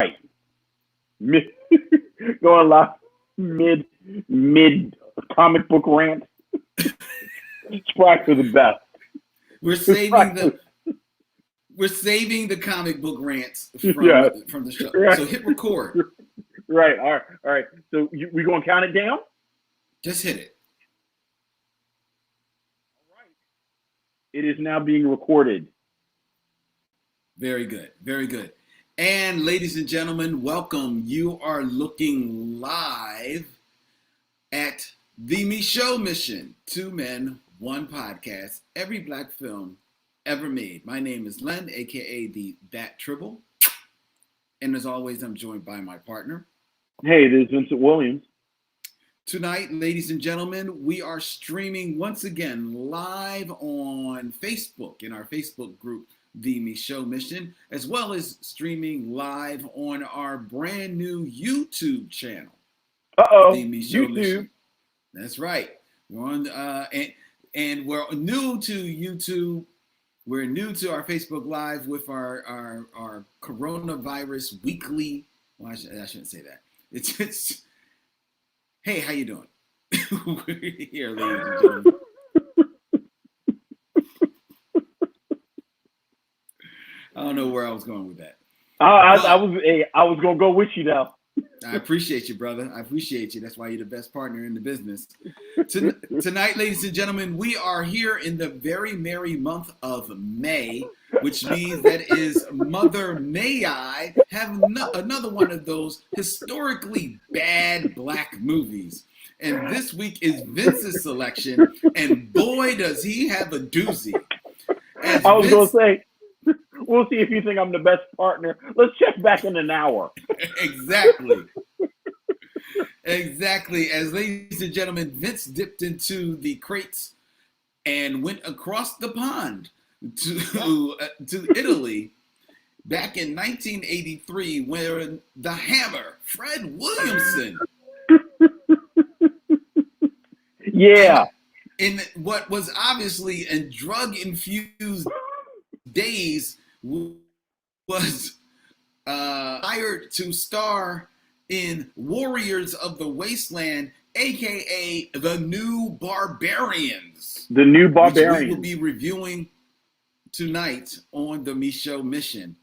right. Mid, going live mid comic book rant. Spracks are the best. We're saving the comic book rants Yeah. from the show. Right. So hit record. Right. All right. So we gonna count it down? Just hit it. All right. It is now being recorded. Very good. Very good. And ladies and gentlemen, welcome. You are looking live at the Micheaux Mission. 2 men, 1 podcast. Every black film ever made. My name is Len, aka the Bat Tribble. And as always, I'm joined by my partner. Hey, this is Vincent Williams. Tonight, ladies and gentlemen, we are streaming once again live on Facebook in our Facebook group, The Micheaux Mission, as well as streaming live on our brand new YouTube channel, The Micheaux Mission. That's right. We're on, and we're new to YouTube. We're new to our Facebook Live with our coronavirus weekly. Well, I shouldn't say that. It's hey, how you doing? We're here, ladies and gentlemen. I don't know where I was going with that. I was gonna go with you now. I appreciate you, brother. I appreciate you. That's why you're the best partner in the business. Tonight, ladies and gentlemen, we are here in the very merry month of May, which means that is Mother May I have another one of those historically bad black movies. And this week is Vince's selection, and boy, does he have a doozy. I was going to say, we'll see if you think I'm the best partner. Let's check back in an hour. Exactly. Exactly. As ladies and gentlemen, Vince dipped into the crates and went across the pond to Italy back in 1983, where the Hammer, Fred Williamson. Yeah. In what was obviously a drug-infused days, was hired to star in Warriors of the Wasteland, aka the New Barbarians. The New Barbarians. Which we will be reviewing tonight on the Micheaux Mission.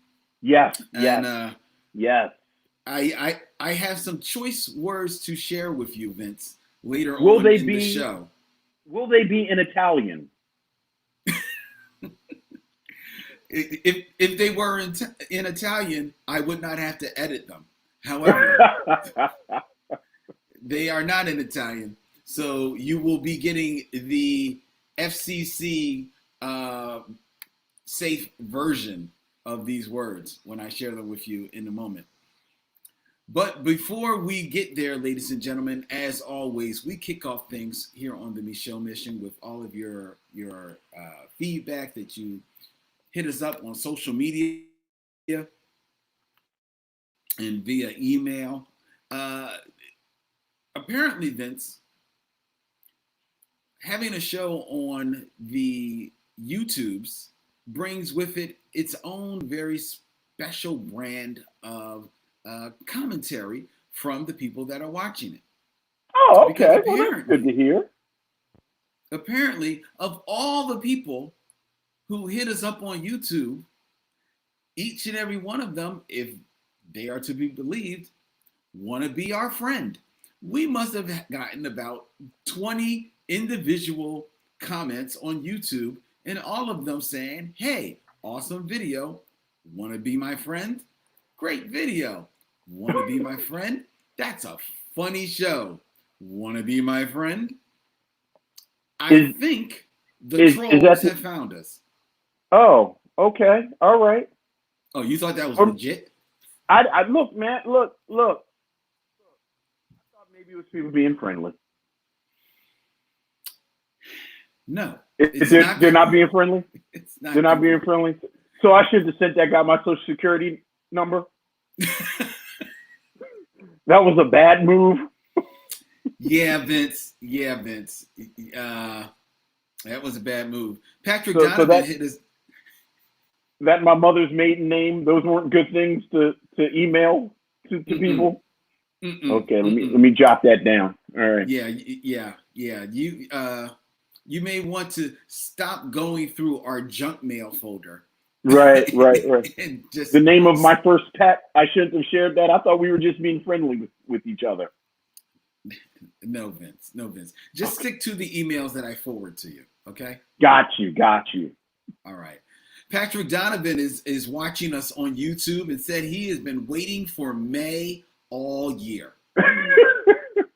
Yes. And yes. I have some choice words to share with you, Vince, later on in the show. Will they be in Italian? If they were in Italian, I would not have to edit them. However, they are not in Italian, so you will be getting the FCC safe version of these words when I share them with you in a moment. But before we get there, ladies and gentlemen, as always, we kick off things here on the Micheaux Mission with all of your feedback that you hit us up on social media and via email. Apparently, Vince, having a show on the YouTubes brings with it its own very special brand of commentary from the people that are watching it. Oh, okay. Well, that's good to hear. Apparently, of all the people who hit us up on YouTube, each and every one of them, if they are to be believed, want to be our friend. We must have gotten about 20 individual comments on YouTube, and all of them saying, hey, awesome video. Want to be my friend? Great video. Want to be my friend? That's a funny show. Want to be my friend? I think the trolls have found us. Oh, okay. All right. Oh, you thought that was legit? I look, man, look. I thought maybe it was people being friendly. No. They're not being friendly? They're not being friendly? So I should have sent that guy my social security number? That was a bad move. Yeah, Vince. That was a bad move. Patrick Donovan hit his. that my mother's maiden name, those weren't good things to email to people? Okay, let me jot that down. All right. Yeah. You may want to stop going through our junk mail folder. Right. Just, the name of my first pet, I shouldn't have shared that. I thought we were just being friendly with each other. No, Vince. Just stick to the emails that I forward to you, okay? Got you. All right. Patrick Donovan is watching us on YouTube and said he has been waiting for May all year.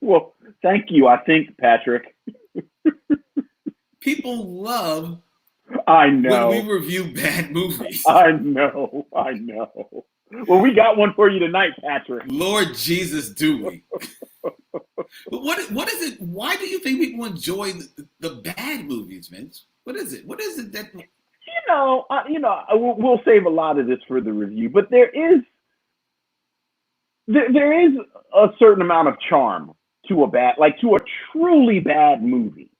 Well, thank you, I think, Patrick. People love I know when we review bad movies. I know. Well, we got one for you tonight, Patrick. Lord Jesus, do we? What is it? Why do you think people enjoy the bad movies, Vince? What is it? What is it that... We'll save a lot of this for the review, but there is a certain amount of charm to a truly bad movie.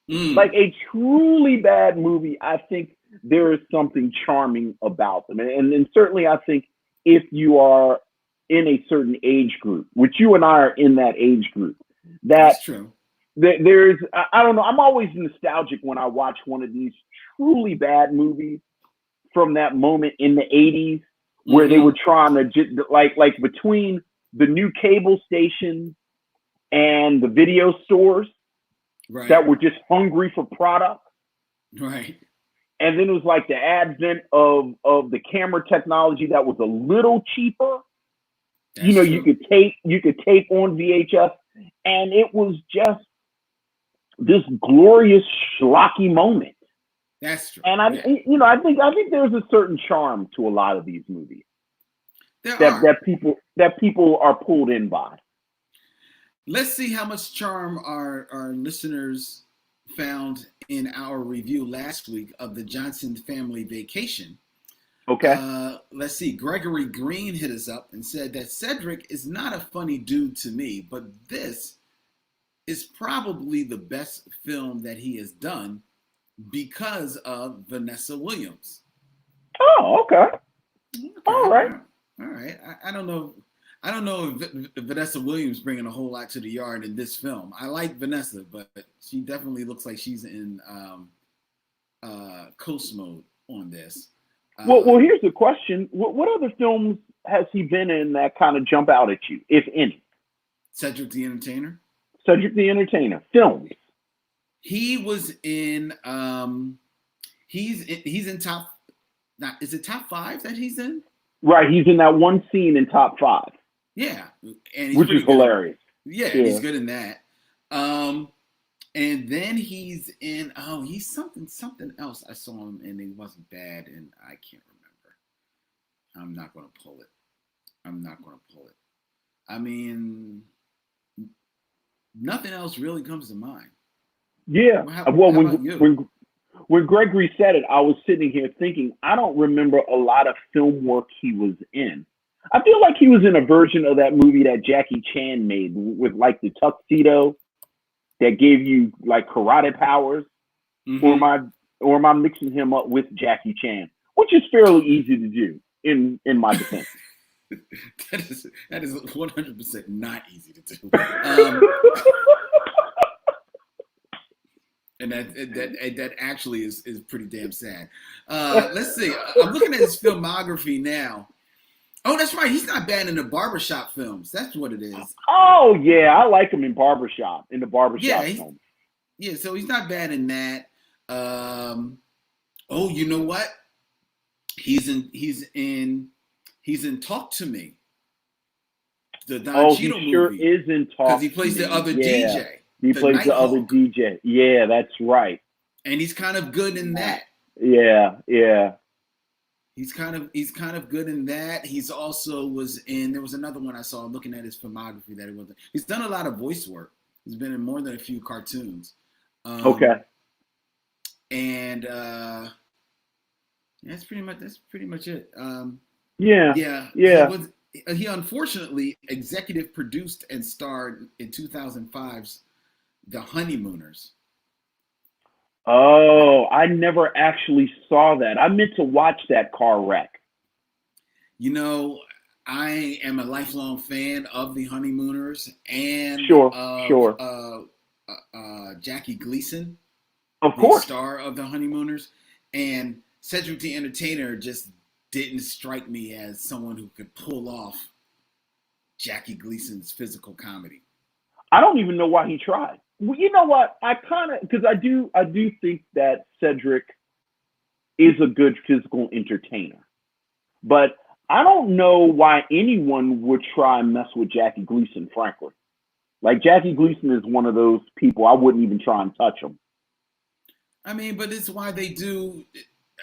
Like a truly bad movie, I think there is something charming about them. And certainly I think if you are in a certain age group, which you and I are in that age group, that's true. There's, I don't know, I'm always nostalgic when I watch one of these truly bad movies from that moment in the 80s where they were trying to, like between the new cable stations and the video stores that were just hungry for product. Right. And then it was like the advent of the camera technology that was a little cheaper. That's true. you could tape on VHS, and it was just this glorious schlocky moment. That's true. And I think there's a certain charm to a lot of these movies that people are pulled in by. Let's see how much charm our listeners found in our review last week of the Johnson Family Vacation. Okay. Let's see. Gregory Green hit us up and said that Cedric is not a funny dude to me, but this is probably the best film that he has done because of Vanessa Williams. Oh, okay. All right. I don't know if Vanessa Williams bringing a whole lot to the yard in this film. I like Vanessa, but she definitely looks like she's in coast mode on this. Well, here's the question. What other films has he been in that kind of jump out at you, if any? Cedric the Entertainer. Cedric the Entertainer. Films. He was in he's in top, is it top 5 that he's in? Right, he's in that one scene in top 5. Yeah. And which is hilarious. Yeah, he's good in that. And then he's in he's something else. I saw him and it wasn't bad and I can't remember. I'm not gonna pull it. I mean, nothing else really comes to mind. Yeah. When Gregory said it, I was sitting here thinking, I don't remember a lot of film work he was in. I feel like he was in a version of that movie that Jackie Chan made with like the tuxedo that gave you like karate powers. Mm-hmm. Or am I mixing him up with Jackie Chan, which is fairly easy to do in my defense. That is 100% not easy to do. And that actually is pretty damn sad. Let's see. I'm looking at his filmography now. Oh, that's right. He's not bad in the barbershop films. That's what it is. Oh, yeah. I like him in the barbershop films. Yeah, so he's not bad in that. You know what? He's in Talk to Me. The Don Cheadle movie. He sure is in Talk to Me. Because he plays the other DJ. He plays the other DJ. Yeah, that's right. And he's kind of good in that. Yeah. He's kind of good in that. He's also there was another one I saw looking at his filmography that he wasn't. He's done a lot of voice work. He's been in more than a few cartoons. Okay. And that's pretty much it. Yeah. He unfortunately executive produced and starred in 2005's The Honeymooners. Oh, I never actually saw that. I meant to watch that car wreck. You know, I am a lifelong fan of the Honeymooners and Sure, of sure. Jackie Gleason, Of the course. star of the Honeymooners, and Cedric the Entertainer just didn't strike me as someone who could pull off Jackie Gleason's physical comedy. I don't even know why he tried. Well, you know what? I kind of because I do think that Cedric is a good physical entertainer, but I don't know why anyone would try and mess with Jackie Gleason. Frankly, like Jackie Gleason is one of those people I wouldn't even try and touch him. I mean, but it's why they do.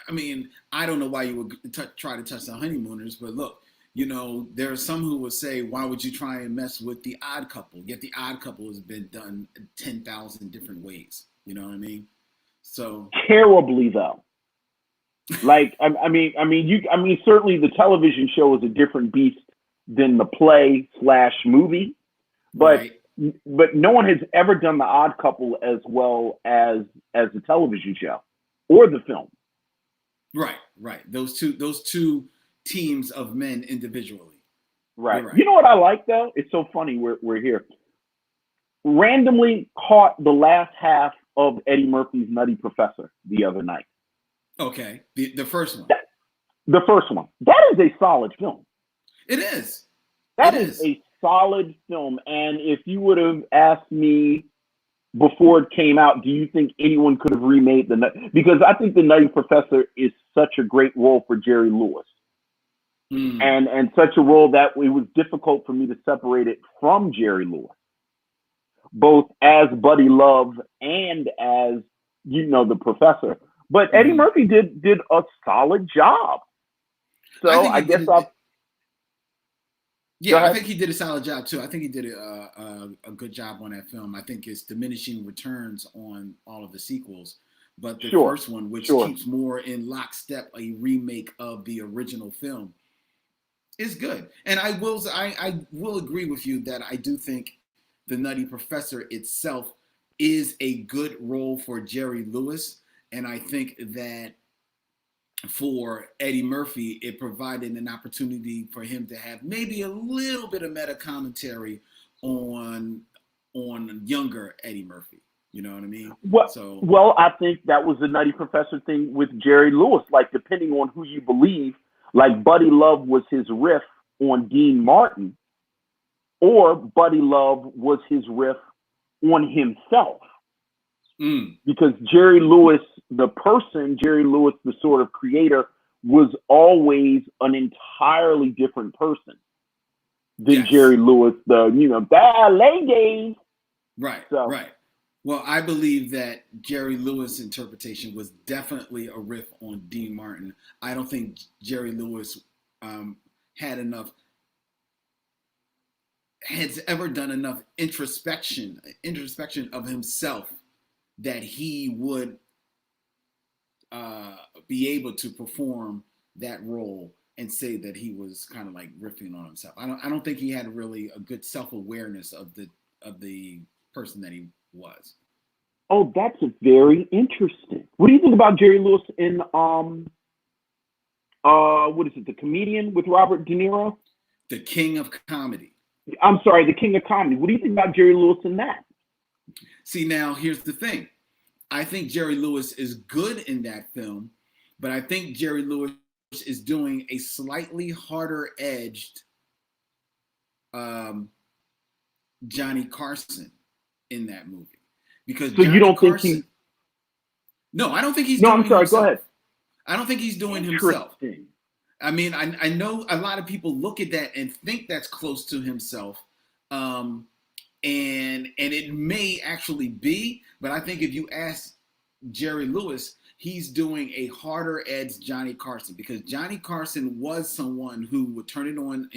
I mean, I don't know why you would try to touch the Honeymooners, but look, you know, there are some who would say, why would you try and mess with the Odd Couple? Yet the Odd Couple has been done 10,000 different ways. You know what I mean? So Terribly though. Like I mean, certainly the television show is a different beast than the play slash movie, but right, but no one has ever done the Odd Couple as well as the television show or the film. right. Those two teams of men individually. Right. You're right. You know what I like though? It's so funny. We're here. Randomly caught the last half of Eddie Murphy's Nutty Professor the other night. Okay, the first one. The first one. That is a solid film. It is. It That is is. a solid film. And if you would have asked me before it came out, do you think anyone could have remade the Nut? Because I think the Nutty Professor is such a great role for Jerry Lewis, and such a role that it was difficult for me to separate it from Jerry Lewis, both as Buddy Love and as the Professor. But Eddie Murphy did a solid job. So I guess I'll. Yeah, I think he did a solid job too. I think he did a good job on that film. I think it's diminishing returns on all of the sequels, but the first one, which keeps more in lockstep a remake of the original film, is good. And I will agree with you that I do think the Nutty Professor itself is a good role for Jerry Lewis, and I think that for Eddie Murphy, it provided an opportunity for him to have maybe a little bit of meta commentary on younger Eddie Murphy. You know what I mean? Well, I think that was the Nutty Professor thing with Jerry Lewis. Like, depending on who you believe, like Buddy Love was his riff on Dean Martin, or Buddy Love was his riff on himself. Because Jerry Lewis, the sort of creator, was always an entirely different person than Jerry Lewis, the ballet days. Right, right. Well, I believe that Jerry Lewis' interpretation was definitely a riff on Dean Martin. I don't think Jerry Lewis has ever done enough introspection of himself that he would be able to perform that role and say that he was kind of like riffing on himself. I don't think he had really a good self-awareness of the person that he was. Oh, that's very interesting. What do you think about Jerry Lewis in what is it, The Comedian with Robert De Niro? The King of Comedy. I'm sorry, The King of Comedy. What do you think about Jerry Lewis in that? See, now here's the thing. I think Jerry Lewis is good in that film, but I think Jerry Lewis is doing a slightly harder edged Johnny Carson in that movie. Because so Johnny you don't Carson, think he... No, I don't think he's doing I'm sorry, himself. Go ahead. I don't think he's doing himself. I mean, I know a lot of people look at that and think that's close to himself. And it may actually be, but I think if you ask Jerry Lewis, he's doing a harder edged Johnny Carson, because Johnny Carson was someone who would turn it on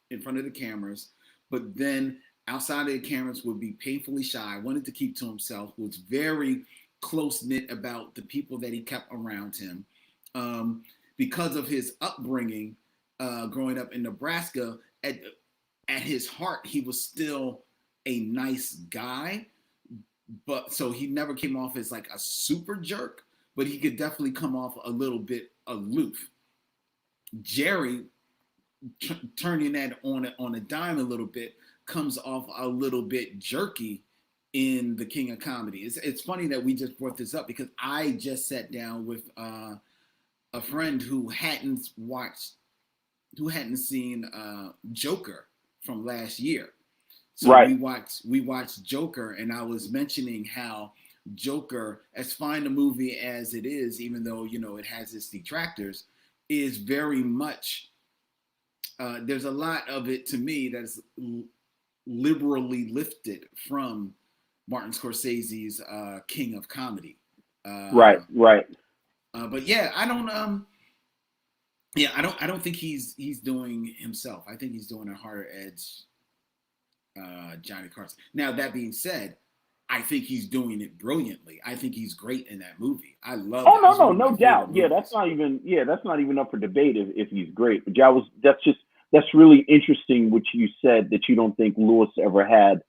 in front of the cameras, but then outside of the cameras would be painfully shy, wanted to keep to himself, was very close-knit about the people that he kept around him. Because of his upbringing, growing up in Nebraska, at his heart, he was still a nice guy, but so he never came off as like a super jerk, but he could definitely come off a little bit aloof. Jerry, turning that on a dime a little bit, comes off a little bit jerky in The King of Comedy. It's funny that we just brought this up because I just sat down with a friend who hadn't seen Joker from last year. So right. we watched Joker, and I was mentioning how Joker, as fine a movie as it is, even though it has its detractors, is very much there's a lot of it to me that's liberally lifted from Martin Scorsese's King of Comedy. Right. But yeah, I don't. Yeah, I don't think he's doing himself. I think he's doing a harder edge Johnny Carson. Now that being said, I think he's doing it brilliantly. I think he's great in that movie. I love. Oh no doubt. Yeah, that's not even up for debate if he's great. But that's really interesting what you said, that you don't think Lewis ever had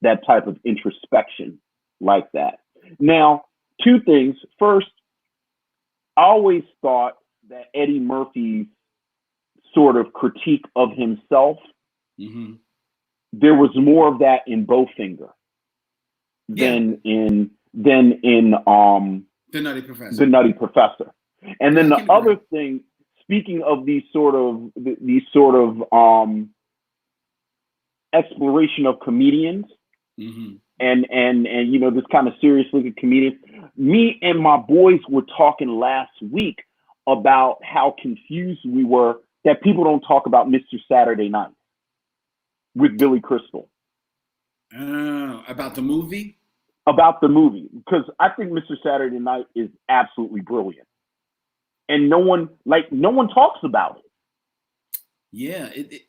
that type of introspection like that. Now, two things. First, I always thought that Eddie Murphy's sort of critique of himself, there was more of that in Bowfinger than in The Nutty Professor. The Nutty Professor. And then the other thing, speaking of these sort of exploration of comedians, and this kind of serious look at comedians, me and my boys were talking last week about how confused we were that people don't talk about Mr. Saturday Night with Billy Crystal. About the movie? About the movie. Because I think Mr. Saturday Night is absolutely brilliant. And no one talks about it. Yeah, it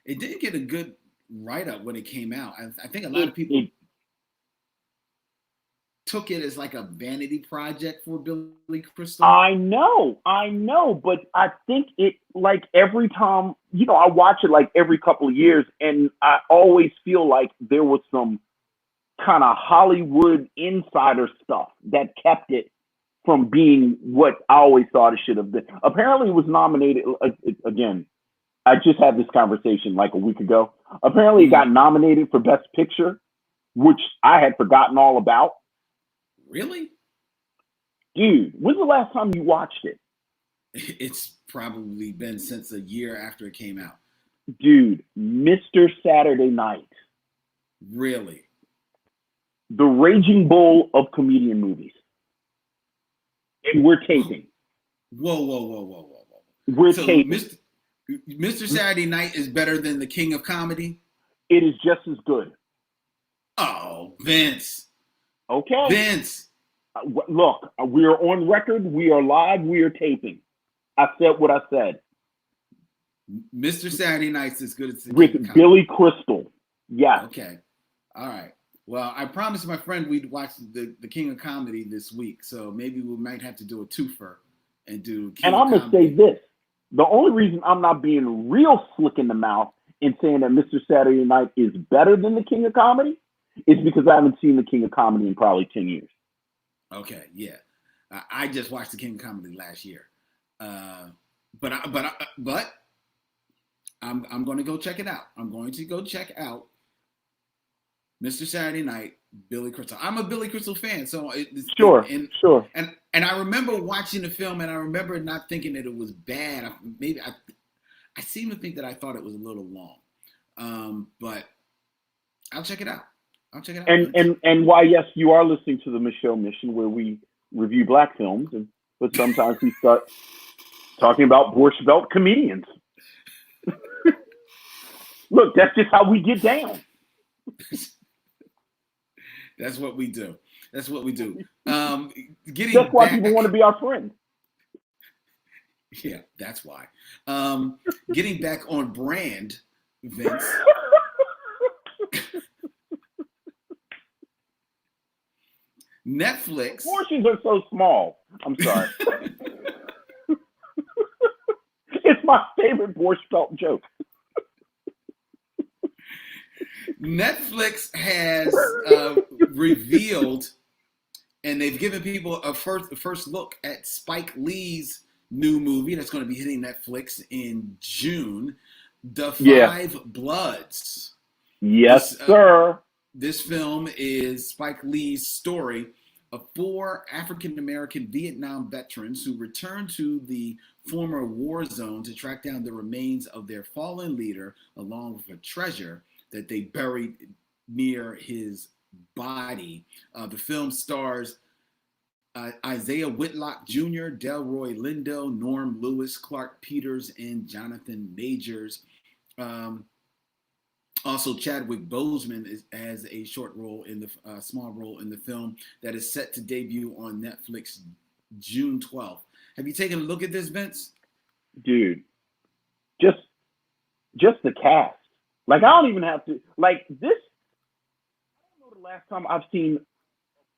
didn't get a good write-up when it came out. I think a lot of people took it as like a vanity project for Billy Crystal. I know, but I think it, like, every time, I watch it like every couple of years, and I always feel like there was some kind of Hollywood insider stuff that kept it from being what I always thought it should have been. Apparently it was nominated, again, I just had this conversation like a week ago. Apparently it got nominated for Best Picture, which I had forgotten all about. Really? Dude, when's the last time you watched it? It's probably been since a year after it came out. Dude, Mr. Saturday Night. Really? The Raging Bull of comedian movies. And we're taping. Whoa. We're taping. Mr. Saturday Night is better than The King of Comedy? It is just as good. Oh, Vince. Okay. Vince. Look, we are on record. We are live. We are taping. I said what I said. Mr. Saturday Night's as good as the with Billy Crystal. Yeah. Okay. All right. Well, I promised my friend we'd watch the King of Comedy this week, so maybe we might have to do a twofer and do King And of I'm going to say this. The only reason I'm not being real slick in the mouth in saying that Mr. Saturday Night is better than the King of Comedy is because I haven't seen the King of Comedy in probably 10 years. Okay, yeah. I just watched the King of Comedy last year. But I'm going to go check it out. I'm going to go check out Mr. Saturday Night, Billy Crystal. I'm a Billy Crystal fan, so sure. And I remember watching the film, and I remember not thinking that it was bad. I seem to think that I thought it was a little long, but I'll check it out. And why, yes, you are listening to the Micheaux Mission, where we review black films, but sometimes we start talking about Borscht Belt comedians. Look, that's just how we get down. That's what we do. That's why people want to be our friend. Yeah, that's why. Getting back on brand, Vince. Netflix. Portions are so small. I'm sorry. It's my favorite Borscht Belt joke. Netflix has revealed, and they've given people a first look at Spike Lee's new movie that's going to be hitting Netflix in June, The Five Bloods. Yes, sir. This film is Spike Lee's story of 4 African-American Vietnam veterans who returned to the former war zone to track down the remains of their fallen leader, along with a treasure that they buried near his body. The film stars Isaiah Whitlock Jr., Delroy Lindo, Norm Lewis, Clark Peters, and Jonathan Majors. Also, Chadwick Boseman has a short role in the small role in the film that is set to debut on Netflix June 12th. Have you taken a look at this, Vince? Dude, just the cast. Like, I don't even have to, like, this, I don't know the last time I've seen a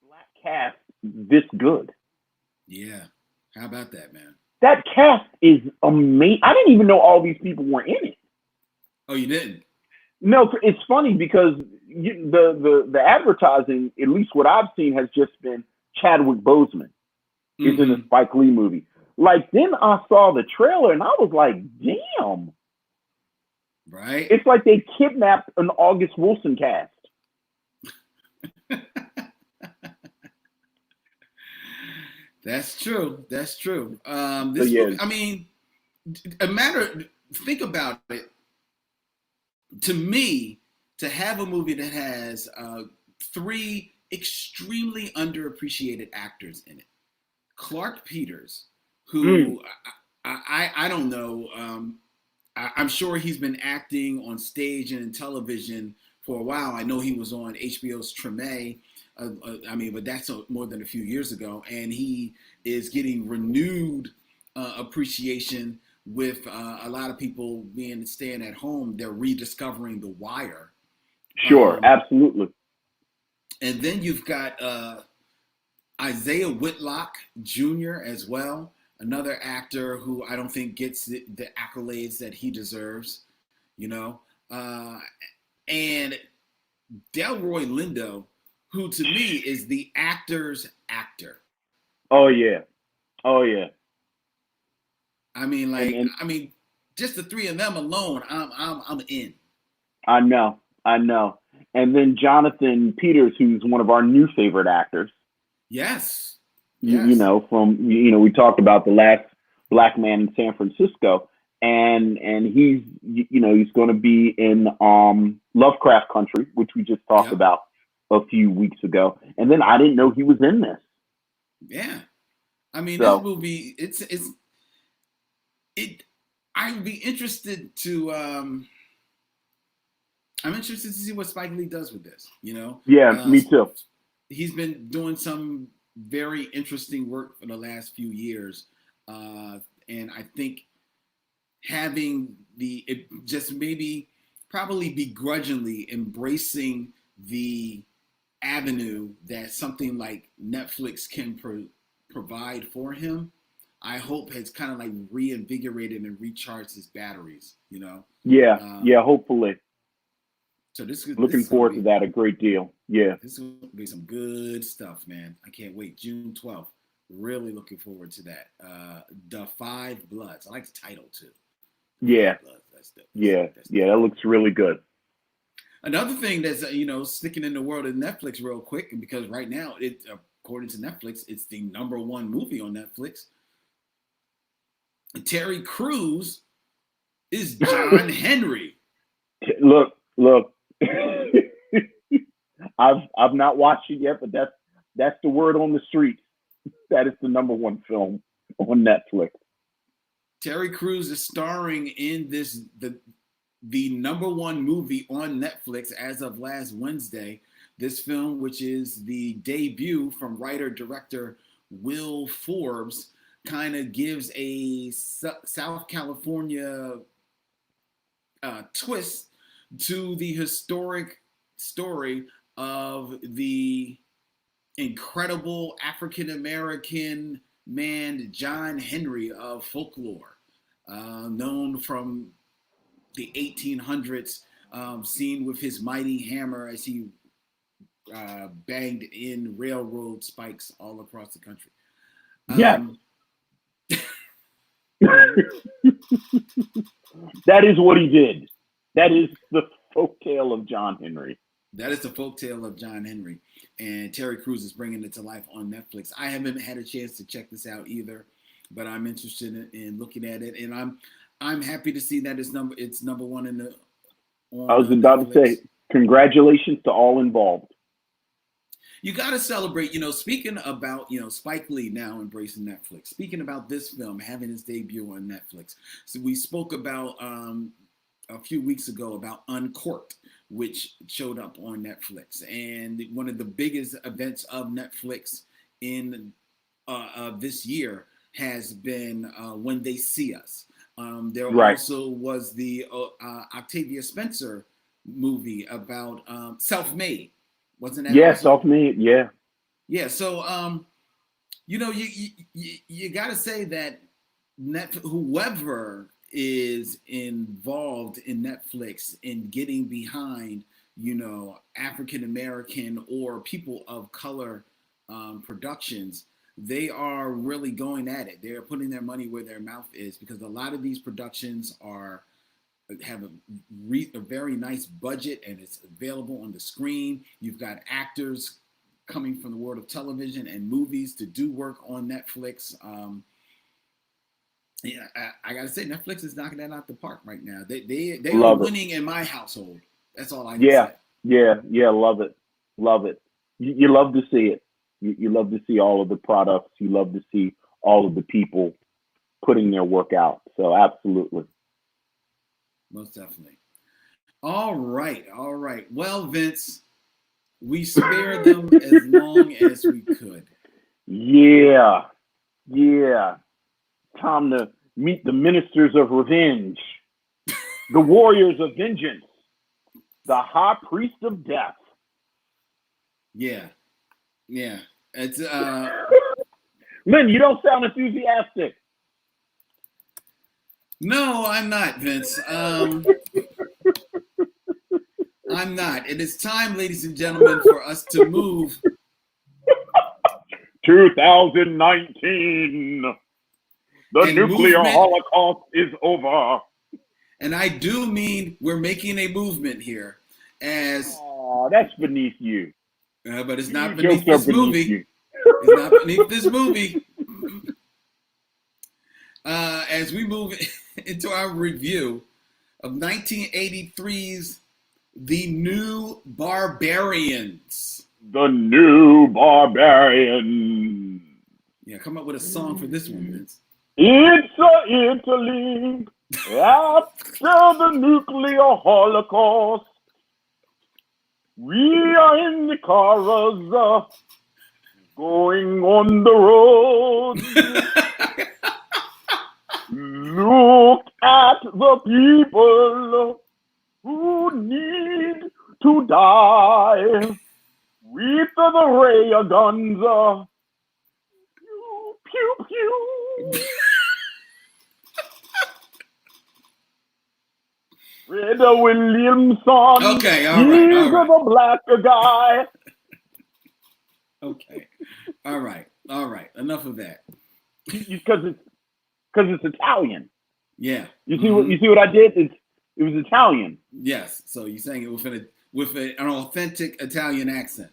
black cast this good. Yeah. How about that, man? That cast is amazing. I didn't even know all these people were in it. Oh, you didn't? No, it's funny because the advertising, at least what I've seen, has just been Chadwick Boseman is in a Spike Lee movie. Like, then I saw the trailer and I was like, damn. Right. It's like they kidnapped an August Wilson cast. That's true. That's true. I mean, think about it. To me, to have a movie that has 3 extremely underappreciated actors in it. Clark Peters, who I don't know. I'm sure he's been acting on stage and in television for a while. I know he was on HBO's Treme. But that's more than a few years ago. And he is getting renewed appreciation with a lot of people staying at home. They're rediscovering The Wire. Sure, absolutely. And then you've got Isaiah Whitlock Jr. as well, another actor who I don't think gets the accolades that he deserves, and Delroy Lindo, who to me is the actor's actor. Oh yeah. I mean, just the 3 of them alone, I'm in. I know. And then Jonathan Peters, who's one of our new favorite actors. Yes. We talked about The Last Black Man in San Francisco, and he's going to be in Lovecraft Country, which we just talked about a few weeks ago. And then I didn't know he was in this. Yeah. I mean, this movie, I'd be interested to I'm interested to see what Spike Lee does with this, Yeah, me too. He's been doing some very interesting work for the last few years. And I think having probably begrudgingly embracing the avenue that something like Netflix can provide for him, I hope has kind of like reinvigorated and recharged his batteries, Yeah, hopefully. So looking forward to that a great deal. Yeah. This will be some good stuff, man. I can't wait. June 12th. Really looking forward to that. The Five Bloods. I like the title too. Yeah. That looks really good. Another thing that's sticking in the world of Netflix real quick, and because right now according to Netflix, it's the #1 movie on Netflix. Terry Crews is John Henry. Look. I've not watched it yet, but that's the word on the street. That is the #1 film on Netflix. Terry Crews is starring in the #1 movie on Netflix as of last Wednesday. This film, which is the debut from writer-director Will Forbes, kind of gives a South California twist to the historic story of the incredible African-American man, John Henry of folklore, known from the 1800s seen with his mighty hammer as he banged in railroad spikes all across the country. Yes. That is what he did. That is the folktale of John Henry. That is the folktale of John Henry. And Terry Crews is bringing it to life on Netflix. I haven't had a chance to check this out either, but I'm interested in looking at it. And I'm happy to see that it's number one in the. I was about to say, congratulations to all involved. You got to celebrate, speaking about, Spike Lee now embracing Netflix. Speaking about this film having its debut on Netflix. So we spoke about a few weeks ago about Uncorked, which showed up on Netflix. And one of the biggest events of Netflix in this year has been When They See Us. There also was the Octavia Spencer movie about Self-Made. Wasn't that? Yeah, Self-Made. Yeah. Yeah. So, you got to say that whoever is involved in Netflix in getting behind, African American or people of color productions, they are really going at it. They're putting their money where their mouth is, because a lot of these productions have a very nice budget, and it's available on the screen. You've got actors coming from the world of television and movies to do work on Netflix. I gotta say, Netflix is knocking that out the park right now. They are winning in my household. That's all I can say. Yeah, love it. You love to see it. You love to see all of the products. You love to see all of the people putting their work out. So absolutely. Most definitely. All right. Well, Vince, we spared them as long as we could. Yeah. Time to meet the ministers of revenge, the warriors of vengeance, the high priest of death. Yeah. It's Lynn, you don't sound enthusiastic. No, I'm not, Vince. I'm not. It is time, ladies and gentlemen, for us to move. 2019. The nuclear holocaust is over. And I do mean we're making a movement here. That's beneath you. But it's not beneath this movie. It's not beneath this movie. As we move into our review of 1983's The New Barbarians. The New Barbarians. Yeah, come up with a song for this one, Vince. It's Italy after the nuclear holocaust. We are in the cars going on the road. Look at the people who need to die with the ray guns. Pew, pew, pew. Fred Williamson. Okay, all right. He's the black guy. Okay, all right. Enough of that. Because it's Italian. Yeah. You see what I did? It was Italian. Yes. So you're saying it with an authentic Italian accent.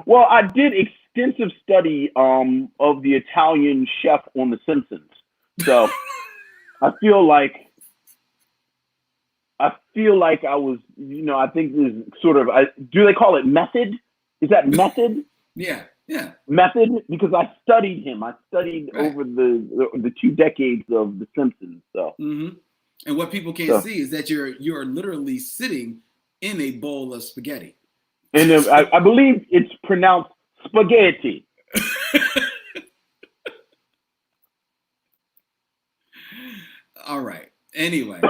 Well, I did extensive study of the Italian chef on The Simpsons. So I feel like I was, I think this sort of, do they call it method? Is that method? Yeah. Method, because I studied him. I studied over the 2 decades of The Simpsons. So. Mm-hmm. And what people can't see is that you're literally sitting in a bowl of spaghetti. And I believe it's pronounced spaghetti. All right. Anyway.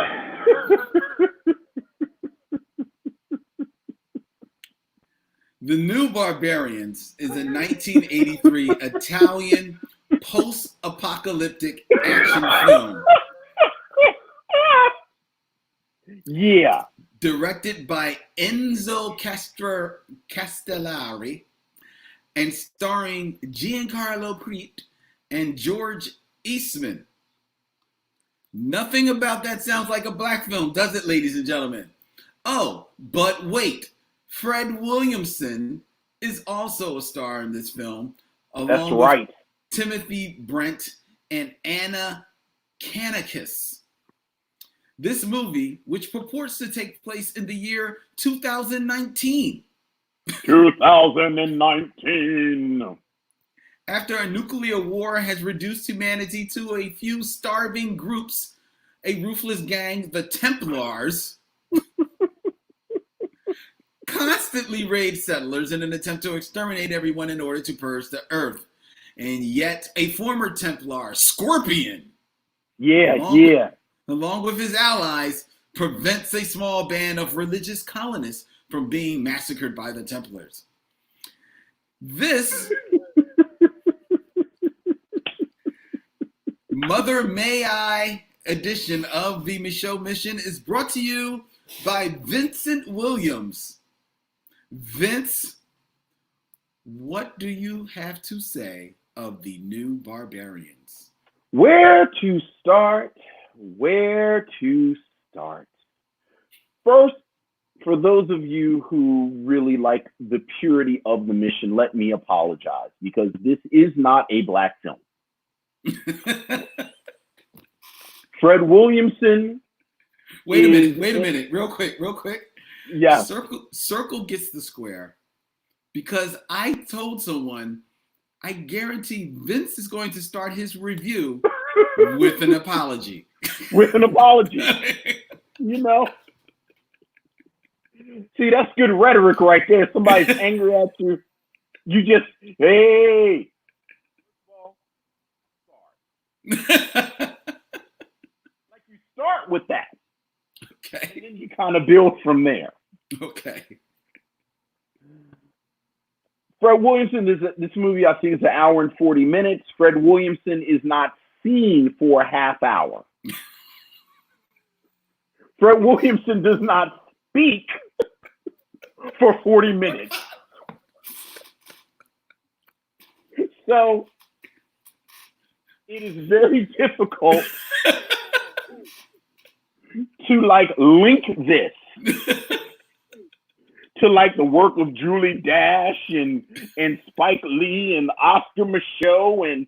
The New Barbarians is a 1983 Italian post-apocalyptic action film. Yeah. directed by Enzo Castellari, and starring Giancarlo Crete and George Eastman. Nothing about that sounds like a black film, does it, ladies and gentlemen? Oh, but wait. Fred Williamson is also a star in this film, along with Timothy Brent and Anna Kanikis. This movie, which purports to take place in the year 2019. 2019. After a nuclear war has reduced humanity to a few starving groups, a ruthless gang, the Templars, constantly raid settlers in an attempt to exterminate everyone in order to purge the earth. And yet, a former Templar, Scorpion, along with his allies, prevents a small band of religious colonists from being massacred by the Templars. This Mother May I edition of the Micheaux Mission is brought to you by Vincent Williams. Vince, what do you have to say of the new Barbarians? Where to start? First, for those of you who really like the purity of the mission, let me apologize, because this is not a black film. Fred Williamson. Wait a minute, real quick. Yeah. Circle gets the square, because I told someone, I guarantee Vince is going to start his review with an apology. With an apology. You know. See, that's good rhetoric right there. Somebody's angry at you. You just, hey. Like you start with that. Okay. And then you kind of build from there. Okay. Fred Williamson, this movie I think is 1 hour and 40 minutes. Fred Williamson is not seen for a half hour. Fred Williamson does not speak for 40 minutes. So it is very difficult to link this to the work of Julie Dash and Spike Lee and Oscar Micheaux, and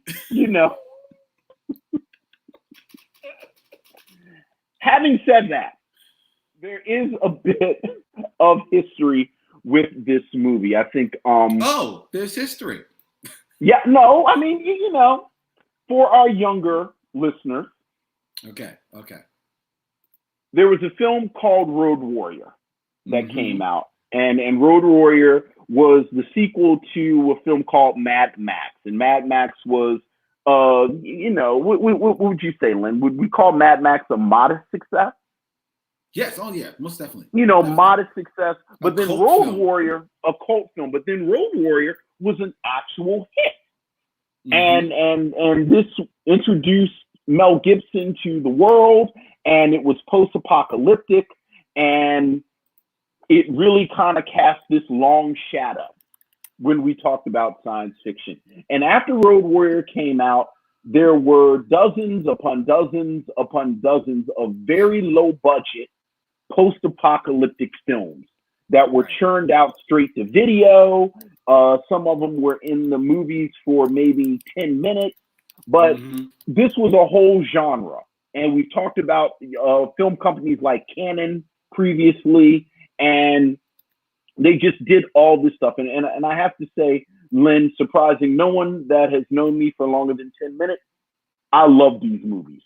Having said that, there is a bit of history with this movie. I think. There's history. Yeah, no, I mean, for our younger listeners. Okay. There was a film called Road Warrior that came out, and Road Warrior was the sequel to a film called Mad Max, and Mad Max was, what would you say, Lynn? Would we call Mad Max a modest success? Yes, most definitely. Definitely. Modest success, but then Road Warrior, a cult film, but then Road Warrior was an actual hit. And this introduced Mel Gibson to the world, and it was post-apocalyptic, and it really kind of cast this long shadow when we talked about science fiction. And after Road Warrior came out, there were dozens upon dozens upon dozens of very low budget post-apocalyptic films that were churned out straight to video. Some of them were in the movies for maybe 10 minutes, but this was a whole genre. And we've talked about film companies like Canon previously, and they just did all this stuff. And I have to say, Lynn, surprising no one that has known me for longer than 10 minutes, I love these movies.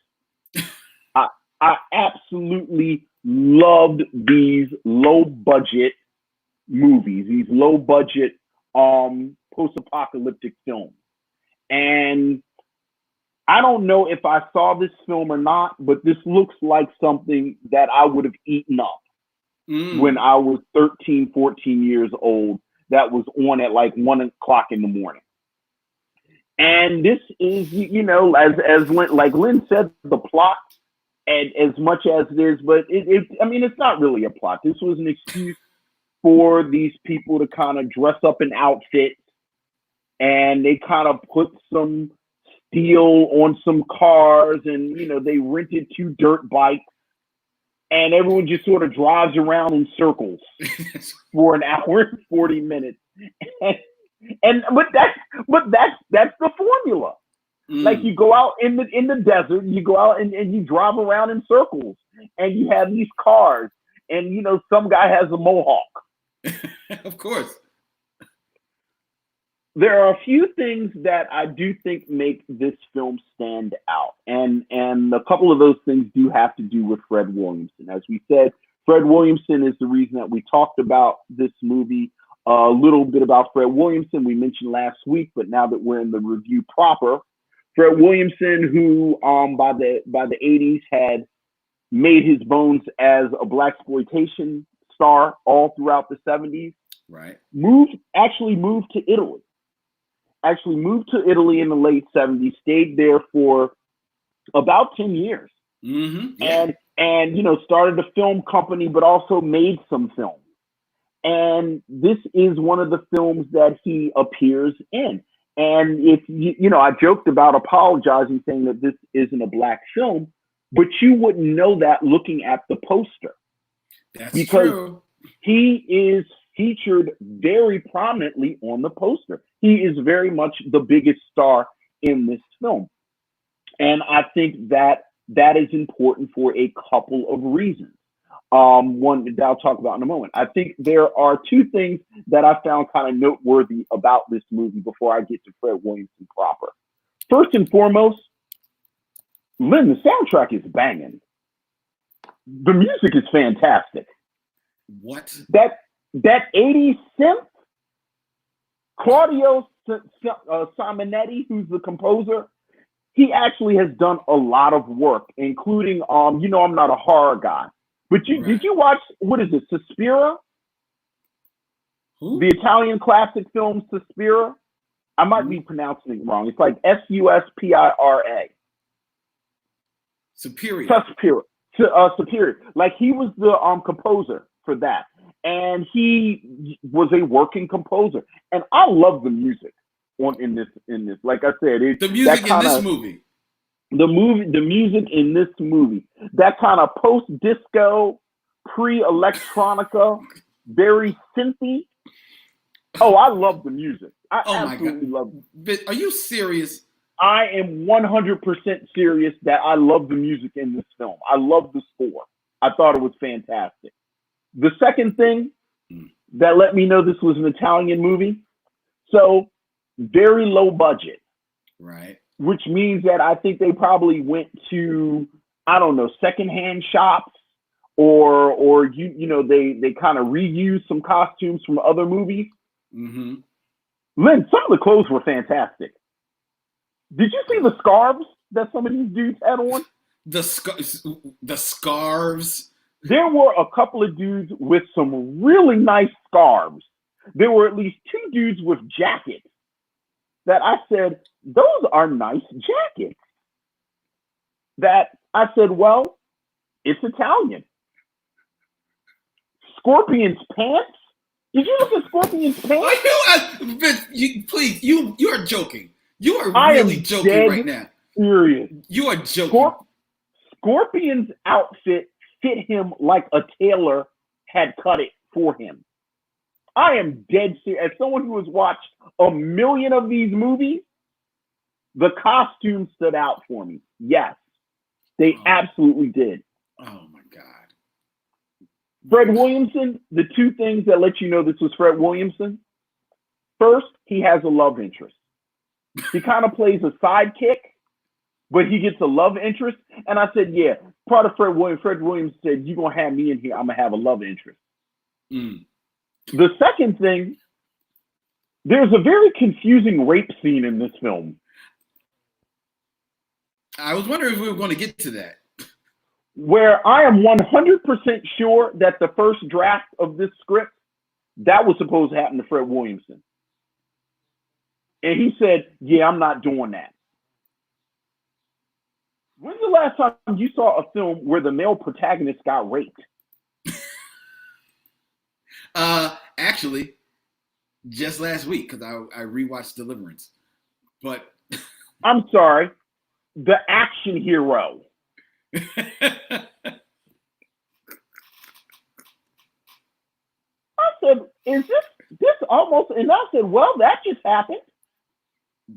I absolutely loved these low budget movies, these low budget post-apocalyptic films. And I don't know if I saw this film or not, but this looks like something that I would have eaten up when I was 13, 14 years old, that was on at 1 o'clock in the morning. And this is, as Lynn said, the plot and as much as it is, but I mean, it's not really a plot. This was an excuse for these people to kind of dress up in outfits, and they kind of put some steel on some cars, and they rented 2 dirt bikes, and everyone just sort of drives around in circles for an hour and 40 minutes. But that's the formula. Like, you go out in the desert, you go out and you drive around in circles, and you have these cars, and some guy has a mohawk. Of course. There are a few things that I do think make this film stand out, and a couple of those things do have to do with Fred Williamson. As we said, Fred Williamson is the reason that we talked about this movie. A little bit about Fred Williamson we mentioned last week, but now that we're in the review proper, Fred Williamson, who by the 80s had made his bones as a blaxploitation star all throughout the 70s, right? Actually moved to Italy. Actually moved to Italy in the late 70s, stayed there for about 10 years. Mm-hmm. Yeah. And started a film company, but also made some films. And this is one of the films that he appears in. And if I joked about apologizing, saying that this isn't a black film, but you wouldn't know that looking at the poster. That's because true. He is featured very prominently on the poster. He is very much the biggest star in this film. And I think that is important for a couple of reasons. One that I'll talk about in a moment. I think there are 2 things that I found kind of noteworthy about this movie before I get to Fred Williamson proper. First and foremost, Lynn, the soundtrack is banging. The music is fantastic. What? That 80s synth, Claudio Simonetti, who's the composer, he actually has done a lot of work, including, I'm not a horror guy, but did you watch, what is it, Suspira? Who? The Italian classic film Suspira? I might be pronouncing it wrong. It's like Suspira. Superior. Superior. Like, he was the composer for that. And he was a working composer. And I love the music in this. Like I said, the music in this movie. The music in this movie. That kind of post-disco, pre-electronica, very synthy. Oh, I love the music. I absolutely love it. Are you serious? I am 100% serious that I love the music in this film. I love the score. I thought it was fantastic. The second thing that let me know this was an Italian movie, so very low budget. Right. Which means that I think they probably went to, I don't know, secondhand shops or they kind of reused some costumes from other movies. Mm-hmm. Lynn, some of the clothes were fantastic. Did you see the scarves that some of these dudes had on? The scarves. There were a couple of dudes with some really nice scarves. There were at least 2 dudes with jackets that I said, those are nice jackets. That I said, well, it's Italian. Scorpion's pants? Did you look at Scorpion's pants? Please, you are joking. You are really joking right now. Serious. You are joking. Scorpion's outfit fit him like a tailor had cut it for him. I am dead serious. As someone who has watched a million of these movies, the costumes stood out for me. Yes, they absolutely did. Oh my God. Fred Williamson, the 2 things that let you know this was Fred Williamson. First, he has a love interest. He kind of plays a sidekick, but he gets a love interest. And I said, yeah, part of Fred Williams said, you're going to have me in here, I'm going to have a love interest. The second thing, there's a very confusing rape scene in this film. I was wondering if we were going to get to that. Where I am 100% sure that the first draft of this script, that was supposed to happen to Fred Williamson. And he said, yeah, I'm not doing that. When's the last time you saw a film where the male protagonist got raped? Actually, just last week, because I rewatched Deliverance. But I'm sorry, the action hero. I said, is this almost? And I said, well, that just happened.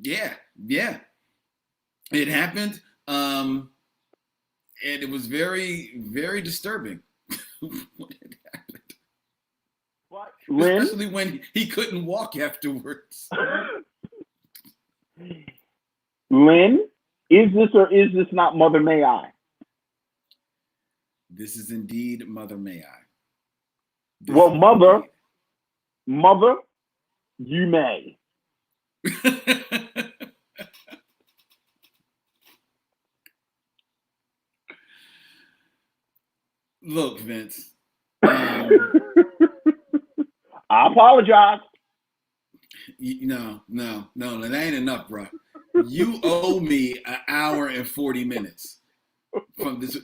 Yeah. It happened. And it was very, very disturbing when it happened. But, especially when he couldn't walk afterwards. Lynn, is this or is this not Mother May I? This is indeed Mother May I. Well, Mother, you may. Look, Vince. I apologize. No, that ain't enough, bro. You owe me an hour and 40 minutes from this.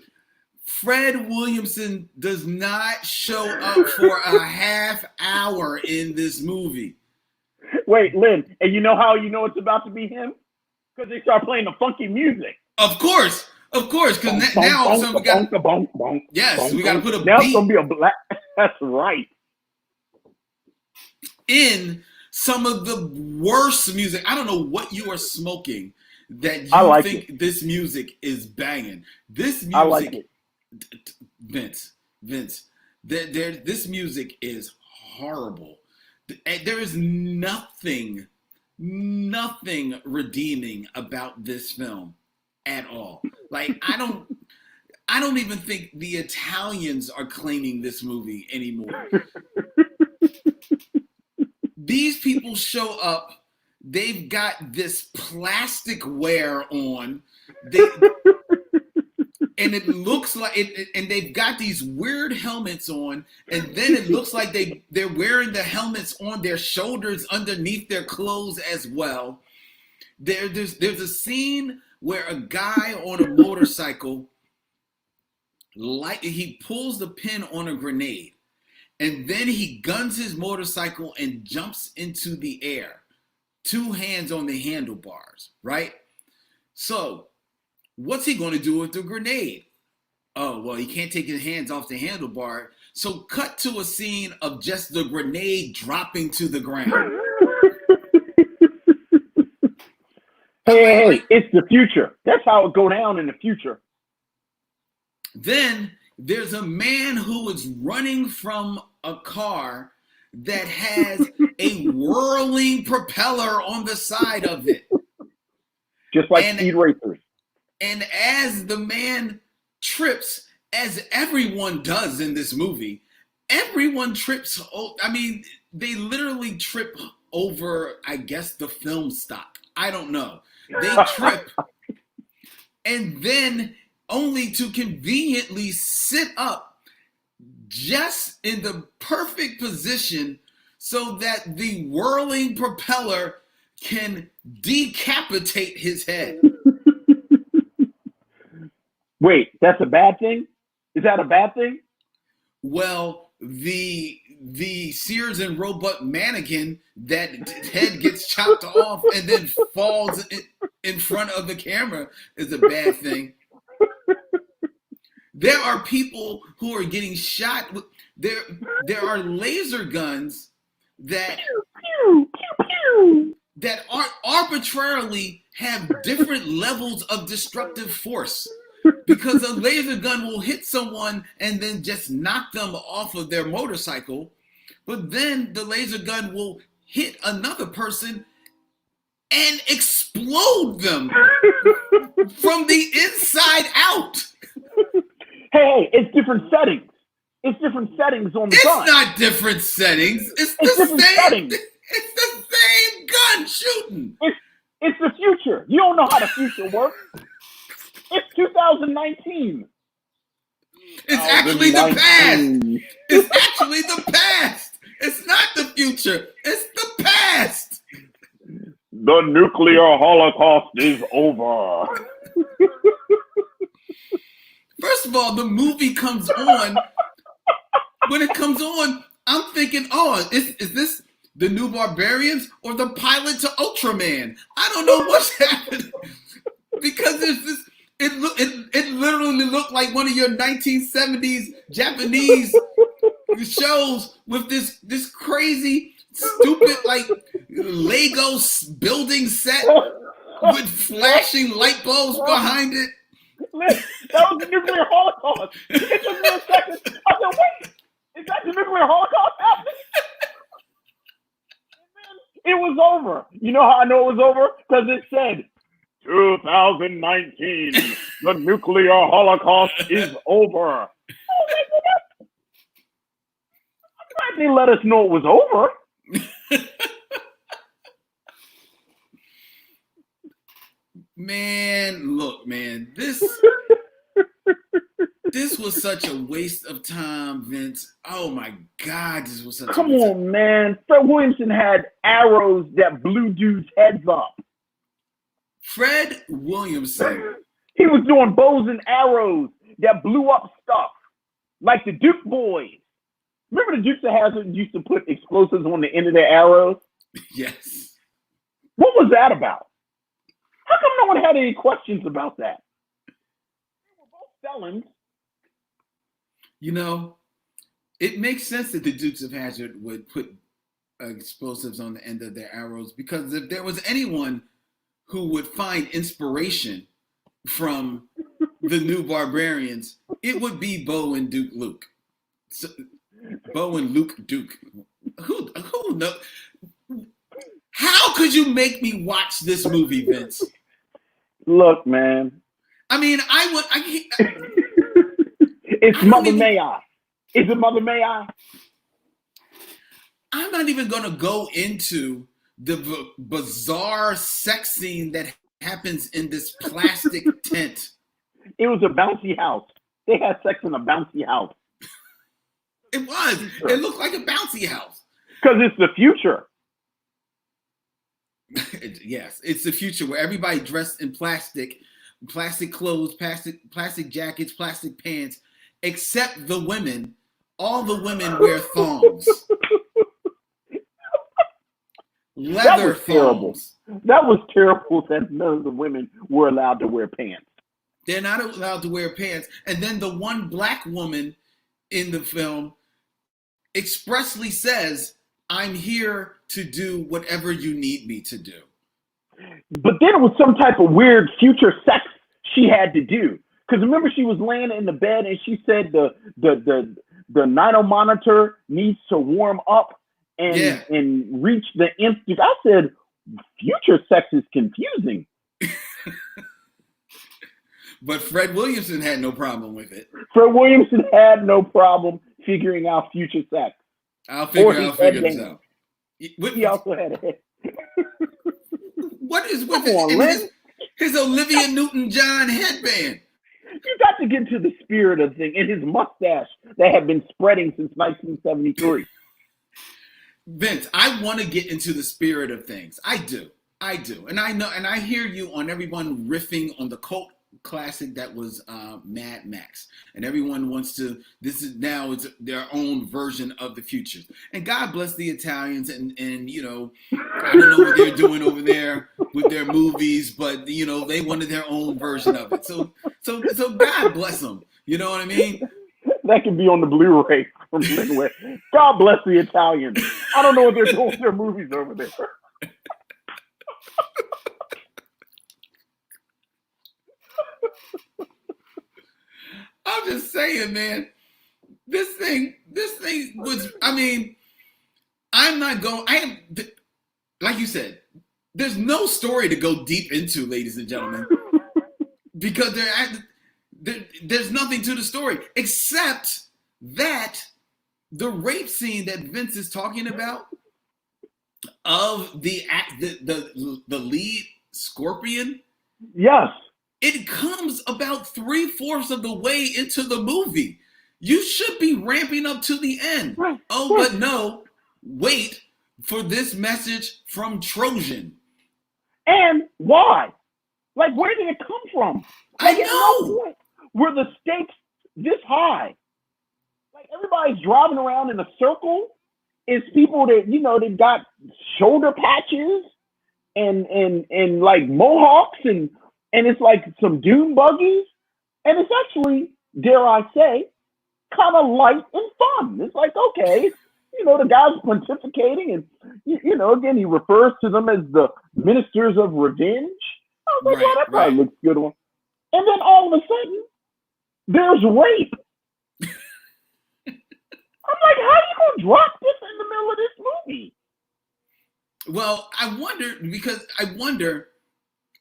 Fred Williamson does not show up for a half hour in this movie. Wait, Lynn, and you know how you know it's about to be him? Because they start playing the funky music. Of course, because now all of a sudden we got we got to put a now beat. It's gonna be a black. That's right. In some of the worst music, I don't know what you are smoking that you think this music is banging. This music, I like it. Vince, this music is horrible. There is nothing redeeming about this film at all. Like I don't even think the Italians are claiming this movie anymore. These people show up, they've got this plastic wear on. And it looks like it, and they've got these weird helmets on, and then it looks like they're wearing the helmets on their shoulders underneath their clothes as well. There's a scene where a guy on a motorcycle, he pulls the pin on a grenade, and then he guns his motorcycle and jumps into the air, 2 hands on the handlebars, right? So what's he going to do with the grenade? Oh, well, he can't take his hands off the handlebar. So cut to a scene of just the grenade dropping to the ground. Hey, it's the future. That's how it go down in the future. Then there's a man who is running from a car that has a whirling propeller on the side of it. Just like Speed Racers. And as the man trips, as everyone does in this movie, everyone trips. I mean, they literally trip over, I guess, the film stock. I don't know. They trip. And then only to conveniently sit up just in the perfect position so that the whirling propeller can decapitate his head. Wait, that's a bad thing? Is that a bad thing? Well, the Sears and Roebuck mannequin, that head gets chopped off and then falls in front of the camera is a bad thing. There are people who are getting shot with there are laser guns that arbitrarily have different levels of destructive force. Because a laser gun will hit someone and then just knock them off of their motorcycle. But then the laser gun will hit another person and explode them from the inside out. Hey, it's different settings. It's different settings on the gun. It's not different settings. It's the same settings. It's the same gun shooting. It's the future. You don't know how the future works. It's 2019. It's actually the past. It's actually the past. It's not the future. It's the past. The nuclear holocaust is over. First of all, the movie comes on. When it comes on, I'm thinking, oh, is this the new Barbarians or the pilot to Ultraman? I don't know what's happening because there's this. It literally looked like one of your 1970s Japanese shows with this crazy, stupid like Lego building set with flashing light bulbs behind it. That was the nuclear holocaust. It took me a second. I said, wait, is that the nuclear holocaust happening? It was over. You know how I know it was over? Because it said, 2019, the nuclear holocaust is over. I'm glad they let us know it was over. Man, look, man, this was such a waste of time, Vince. Oh my God, this was such Come on, man. Fred Williamson had arrows that blew dudes' heads up. Fred Williamson. He was doing bows and arrows that blew up stuff, like the Duke boys. Remember the Dukes of Hazzard used to put explosives on the end of their arrows? Yes. What was that about? How come no one had any questions about that? They were both felons. You know, it makes sense that the Dukes of Hazzard would put explosives on the end of their arrows, because if there was anyone who would find inspiration from the new Barbarians, it would be Bo and Duke Luke. So, Bo and Luke Duke. Who knows? How could you make me watch this movie, Vince? Look, man. I mean, It's Mother May I. Is it Mother May I? I'm not even going to go into the bizarre sex scene that happens in this plastic tent. It was a bouncy house. They had sex in a bouncy house. It was. It looked like a bouncy house. Because it's the future. Yes, it's the future where everybody dressed in plastic clothes, plastic jackets, plastic pants, except the women. All the women wear thongs. Leather thongs. Terrible. That was terrible that none of the women were allowed to wear pants. They're not allowed to wear pants. And then the one black woman in the film expressly says, I'm here to do whatever you need me to do. But then it was some type of weird future sex she had to do. Because remember, she was laying in the bed and she said the nano monitor needs to warm up and reach the nth. I said, future sex is confusing. But Fred Williamson had no problem with it. Fred Williamson had no problem figuring out future sex. I'll figure this out. He also had a head. What is with his Olivia Newton-John headband? You got to get into the spirit of the thing, and his mustache that had been spreading since 1973. Vince, I want to get into the spirit of things. I do. And I know, and I hear you on everyone riffing on the cult classic that was Mad Max, and everyone wants to. This is now it's their own version of the future. And God bless the Italians, and you know, I don't know what they're doing over there with their movies, but you know, they wanted their own version of it. So God bless them. You know what I mean? That could be on the Blu-ray from Linway. God bless the Italians. I don't know what they're doing with their movies over there. I'm just saying, man, this thing was, I mean, like you said, there's no story to go deep into, ladies and gentlemen, because there's nothing to the story except that the rape scene that Vince is talking about of the lead Scorpion. Yes. It comes about 3/4 of the way into the movie. You should be ramping up to the end. Right. Oh, but no, wait for this message from Trojan. And why? Like, where did it come from? I Like, know. were the stakes this high? Like everybody's driving around in a circle. It's people that that got shoulder patches and like mohawks and it's like some dune buggies, and it's actually, dare I say, kind of light and fun. It's like, okay, the guy's pontificating, and again, he refers to them as the ministers of revenge. I was like, well, that probably looks good on. And then all of a sudden, there's rape. I'm like, how are you gonna drop this in the middle of this movie? Well, I wonder.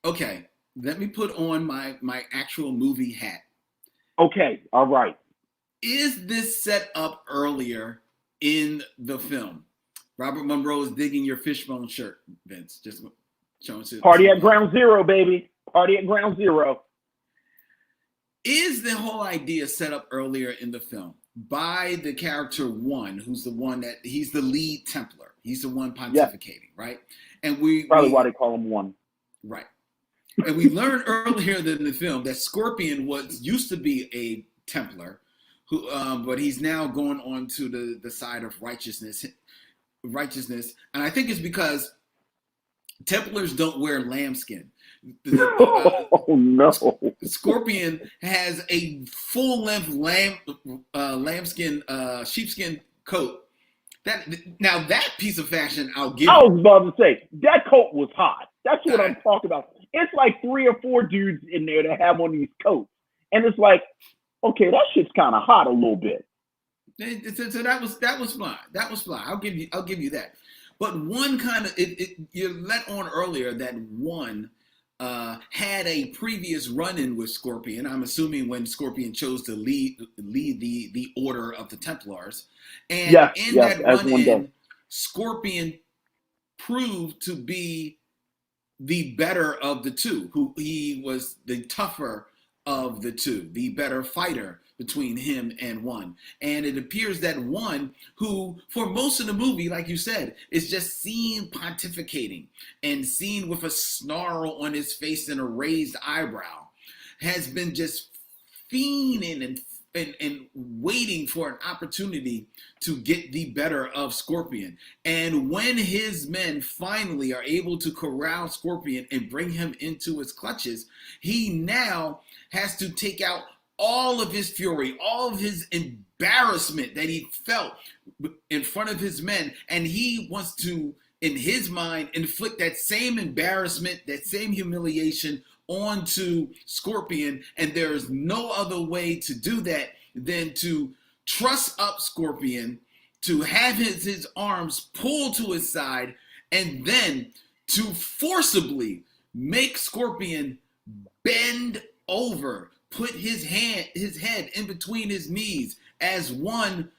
Okay, let me put on my actual movie hat. Okay, all right. Is this set up earlier in the film? Robert Monroe is digging your fishbone shirt, Vince. Just showing to Party at Ground Zero, baby. Party at Ground Zero. Is the whole idea set up earlier in the film by the character One, who's he's the lead Templar. He's the one pontificating, right? And probably why they call him One. Right. And we learned earlier in the film that Scorpion used to be a Templar, who, but he's now going on to the side of righteousness, and I think it's because Templars don't wear lambskin. Oh no! Scorpion has a full-length lambskin, sheepskin coat. That piece of fashion, I'll give. I was about to say that coat was hot. That's what I'm talking about. It's like 3 or 4 dudes in there that have one of these coats, and it's like, okay, that shit's kind of hot a little bit. So that was fly. That was fly. I'll give you that. But One kind of you let on earlier that One had a previous run-in with Scorpion. I'm assuming when Scorpion chose to lead the Order of the Templars, and in that run-in, Scorpion proved to be the better of the two. Who he was the tougher of the two, the better fighter between him and One. And it appears that One, who for most of the movie, like you said, is just seen pontificating and seen with a snarl on his face and a raised eyebrow, has been just fiending and waiting for an opportunity to get the better of Scorpion. And when his men finally are able to corral Scorpion and bring him into his clutches, he now has to take out all of his fury, all of his embarrassment that he felt in front of his men. And he wants to, in his mind, inflict that same embarrassment, that same humiliation onto Scorpion. And there is no other way to do that than to truss up Scorpion, to have his arms pulled to his side, and then to forcibly make Scorpion bend over, put his head in between his knees as One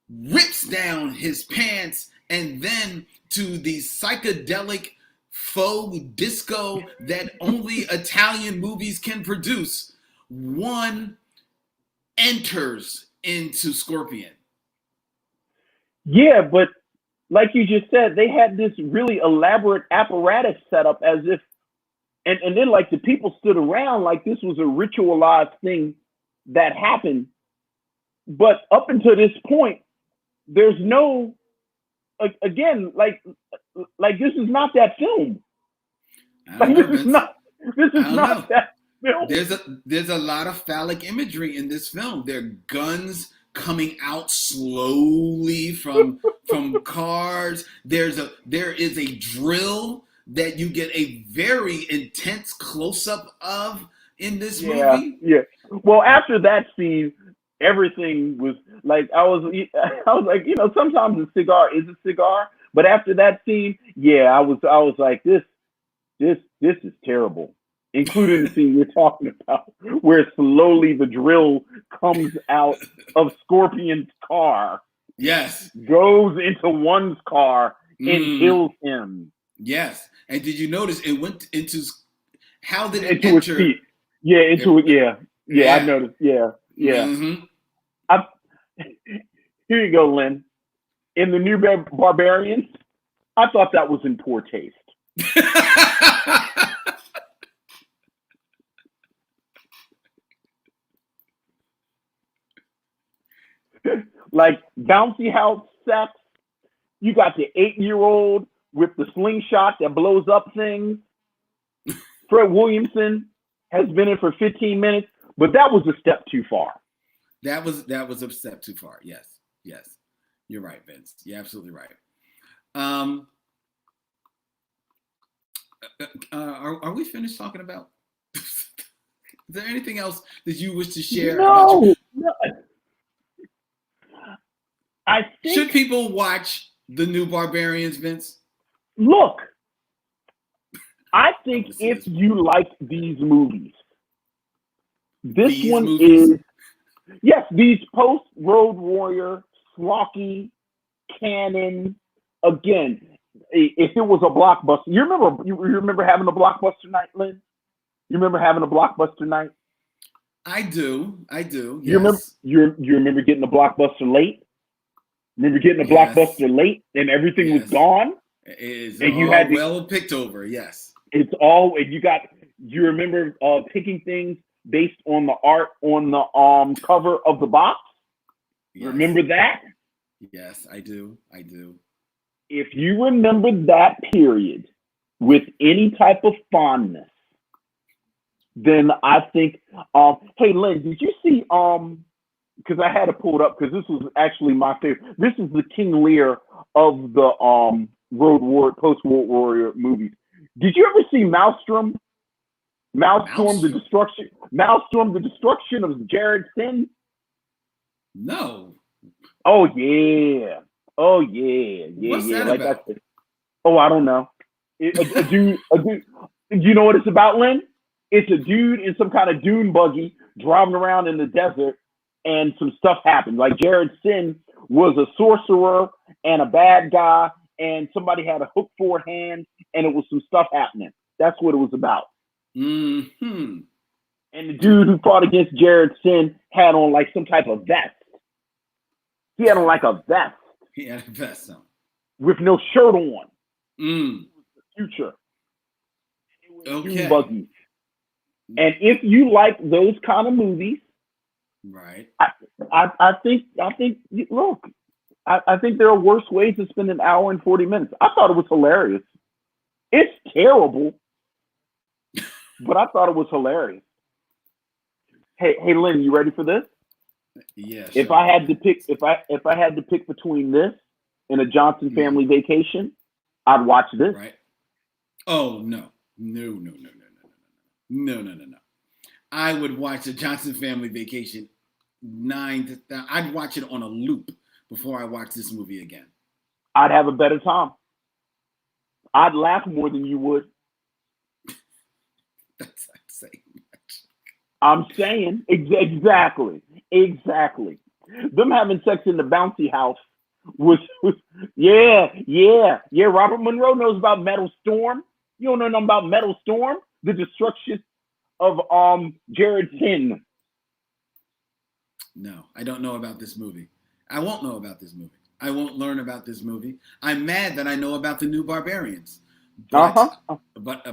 rips down his pants, and then to the psychedelic faux disco that only Italian movies can produce, One enters into Scorpion. Yeah, but like you just said, they had this really elaborate apparatus set up as if, and then like the people stood around like this was a ritualized thing that happened. But up until this point, there's no, again, like this is not that film. This is not that film. There's a lot of phallic imagery in this film. There are guns coming out slowly from cars. There is a drill that you get a very intense close-up of in this movie. Yeah. Well, after that scene, everything was like, I was like, sometimes a cigar is a cigar, but after that scene, I was like, this is terrible. Including the scene you're talking about, where slowly the drill comes out of Scorpion's car. Yes. Goes into One's car and kills him. Yes. And did you notice it went into, how did it into enter? His feet. Yeah, into it. Yeah, I noticed. Yeah. Mm-hmm. Here you go, Lynn. In the new Barbarians, I thought that was in poor taste. Like bouncy house sex. You got the 8-year-old with the slingshot that blows up things. Fred Williamson has been in for 15 minutes, but that was a step too far. That was a step too far. Yes. You're right, Vince. You're absolutely right. Are we finished talking about? Is there anything else that you wish to share? No. I think, should people watch the new Barbarians, Vince? Look, I think if you like these movies, these post-Road Warrior, schlocky, canon. Again, if it was a blockbuster, you remember having a blockbuster night, Lynn? You remember having a blockbuster night? I do. Yes. You remember getting a blockbuster late? Remember getting a blockbuster late and everything was gone? It's all well picked over, yes. It's all, and you remember picking things based on the art on the cover of the box? Yes. Remember that? Yes, I do. If you remember that period with any type of fondness, then I think, hey, Lynn, did you see, because I had to pull it up because this was actually my favorite. This is the King Lear of the post-World Warrior movies. Did you ever see Maelstrom? Maelstrom, the destruction of Jared Sin? No. Oh yeah. What's that like about? I don't know. A dude. You know what it's about, Lynn? It's a dude in some kind of dune buggy driving around in the desert, and some stuff happened. Like Jared Sin was a sorcerer and a bad guy, and somebody had a hook for a hand, and it was some stuff happening. That's what it was about. Mm-hmm. And the dude who fought against Jared Sin had on like some type of vest. He had on like a vest. He had a vest on. With no shirt on. Mm. It was the future. It was okay. Buggy. And if you like those kind of movies, right? I think look, I think there are worse ways to spend an hour and 40 minutes. I thought it was hilarious. It's terrible, but I thought it was hilarious. Hey, Lynn, you ready for this? Yes. If I had to pick between this and a Johnson Family Vacation, I'd watch this. Right. Oh no. I would watch a Johnson Family Vacation I'd watch it on a loop before I watch this movie again. I'd have a better time. I'd laugh more than you would. That's not saying much. I'm saying exactly. Them having sex in the bouncy house was yeah. Robert Monroe knows about Metal Storm. You don't know nothing about Metal Storm, the destruction of Jared Sin. No, I don't know about this movie. I won't know about this movie. I won't learn about this movie. I'm mad that I know about the new Barbarians. But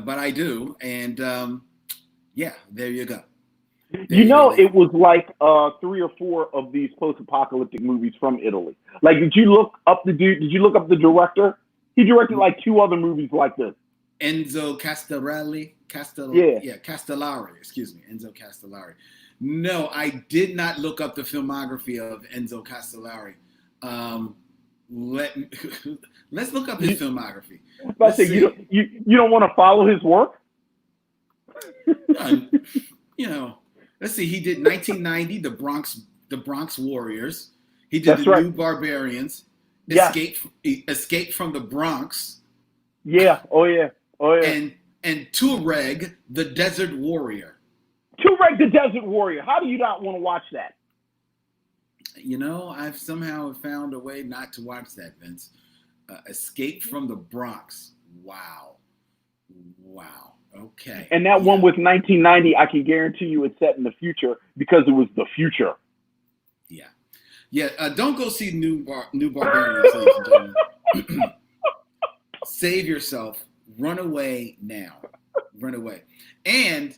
I do, and there you go. It was like 3 or 4 of these post-apocalyptic movies from Italy. Like, did you look up the dude? Did you look up the director? He directed like 2 other movies like this. Enzo Castellari. Excuse me, Enzo Castellari. No, I did not look up the filmography of Enzo Castellari. Let's look up his filmography. You don't want to follow his work? Let's see. He did 1990, the Bronx Warriors. He did New Barbarians. Escape from the Bronx. Yeah. Oh yeah. And Tuareg, the Desert Warrior. Tuareg, the Desert Warrior. How do you not want to watch that? I've somehow found a way not to watch that, Vince. Escape from the Bronx. Wow. Okay. And that one with 1990, I can guarantee you it's set in the future because it was the future. Yeah. Don't go see New Barbarians, ladies and gentlemen. Save yourself. Run away now. Run away. And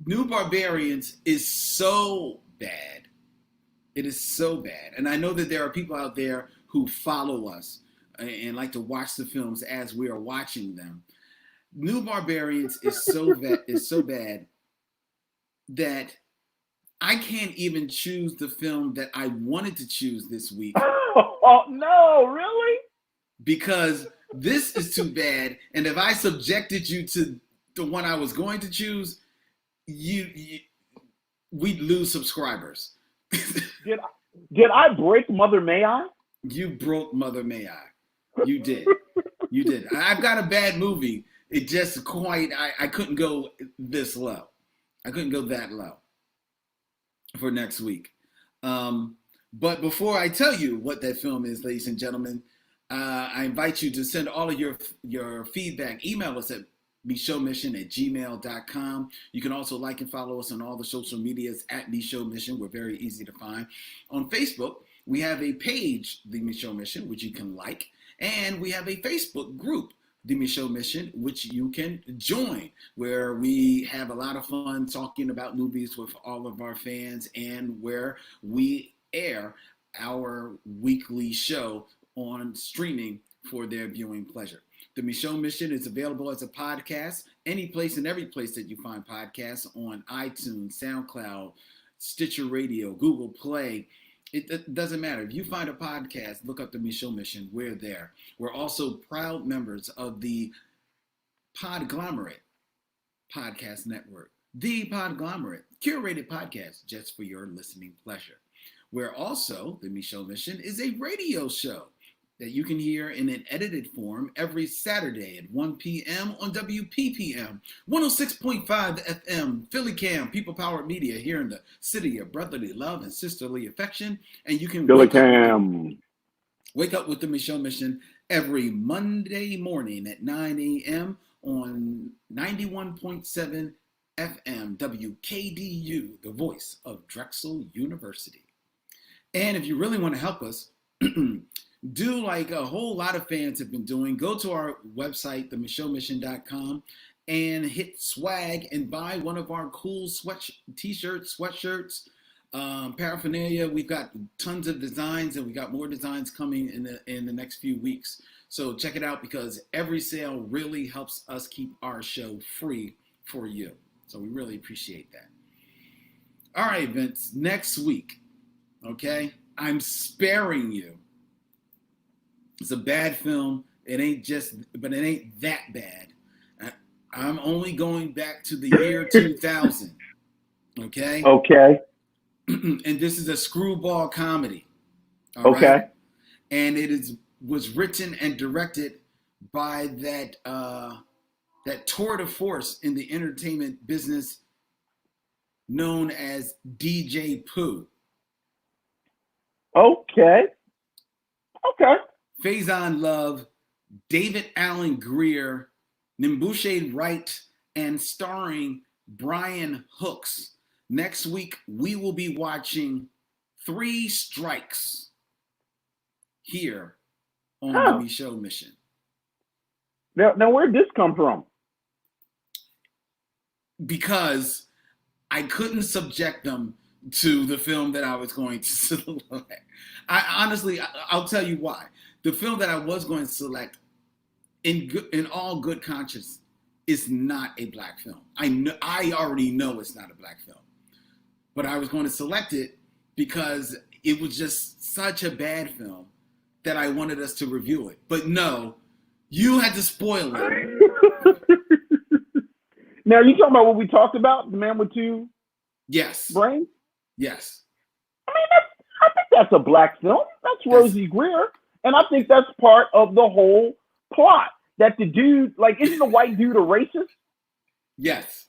New Barbarians is so bad It is so bad. And I know that there are people out there who follow us and like to watch the films as we are watching them. New Barbarians is so bad that I can't even choose the film that I wanted to choose this week. Oh, no, really? Because this is too bad. And if I subjected you to the one I was going to choose, we'd lose subscribers. Did I break Mother May I? You broke Mother May I. You did. You did. I've got a bad movie. It just I couldn't go this low. I couldn't go that low for next week. But before I tell you what that film is, ladies and gentlemen, I invite you to send all of your feedback. Email us at micheauxmission@gmail.com. You can also like and follow us on all the social medias at Micheaux Mission. We're very easy to find. On Facebook, we have a page, The Micheaux Mission, which you can like. And we have a Facebook group, The Micheaux Mission, which you can join, where we have a lot of fun talking about movies with all of our fans and where we air our weekly show on streaming for their viewing pleasure. The Micheaux Mission is available as a podcast, any place and every place that you find podcasts, on iTunes, SoundCloud, Stitcher Radio, Google Play. It doesn't matter. If you find a podcast, look up the Micheaux Mission. We're there. We're also proud members of the Podglomerate Podcast Network. The Podglomerate, curated podcast just for your listening pleasure. We're also, the Micheaux Mission is a radio show that you can hear in an edited form every Saturday at 1 p.m. on WPPM 106.5 FM, Philly Cam, People Powered Media here in the city of brotherly love and sisterly affection. And you can wake up with the Micheaux Mission every Monday morning at 9 a.m. on 91.7 FM, WKDU, the voice of Drexel University. And if you really want to help us, do like a whole lot of fans have been doing, go to our website, themicheauxmission.com, and hit swag and buy one of our cool t-shirts, sweatshirts, paraphernalia. We've got tons of designs, and we got more designs coming in the next few weeks. So check it out, because every sale really helps us keep our show free for you. So we really appreciate that. All right, Vince, next week, okay, I'm sparing you. It's a bad film. It ain't that bad. I'm only going back to the year 2000. Okay? Okay. And this is a screwball comedy. Okay. Right? And it was written and directed by that tour de force in the entertainment business known as DJ Pooh. Okay. Faison Love, David Allen Greer, Nimbushe Wright, and starring Brian Hooks. Next week, we will be watching 3 Strikes here on the Micheaux Mission. Now, where'd this come from? Because I couldn't subject them to the film that I was going to select. I'll tell you why. The film that I was going to select, in all good conscience, is not a black film. I already know it's not a black film. But I was going to select it because it was just such a bad film that I wanted us to review it. But no, you had to spoil it. Now, you talking about what we talked about, The Man with Two Brains? Yes. I think that's a black film. That's Rosie Greer. And I think that's part of the whole plot. That the dude, isn't the white dude a racist? Yes.